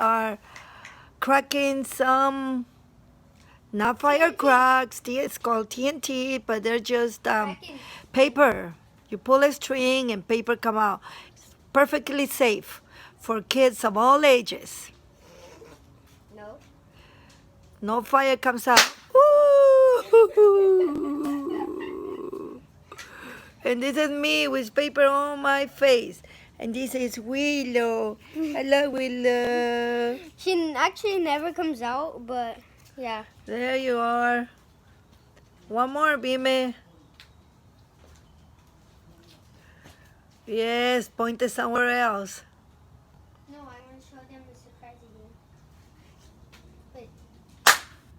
are cracking some, not firecracks. It's called TNT, but they're just paper. You pull a string and paper come out. It's perfectly safe for kids of all ages. No. No fire comes out. Woo! And this is me with paper on my face. And this is Willow. Hello, Willow. She actually never comes out, but yeah. There you are. One more, Bime. Yes, point it somewhere else. No, I want to show them the surprise again. Wait.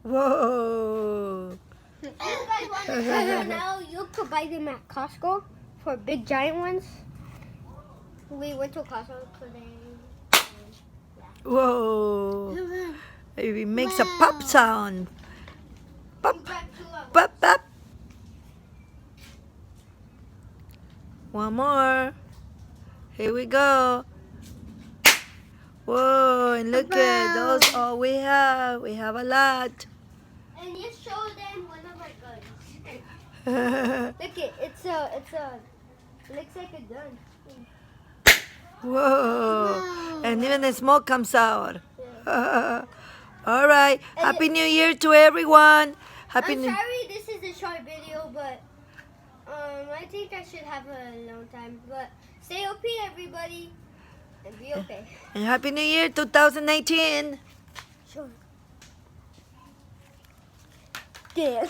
Whoa. If you guys want to try them now, you could buy them at Costco for big giant ones. We went to Costco today. Whoa. It makes a pop sound. Pop, We grabbed 2 of them. pop, pop. One more. Here we go. Whoa, and look at those all we have. We have a lot. And you show them one of our guns. Look it, it looks like a gun. Whoa. And even the smoke comes out. All right. Happy New Year to everyone. Happy I'm New sorry this is a short video, but I think I should have a long time. But stay OP, everybody, and be okay. And Happy New Year 2018. Sure. Yeah.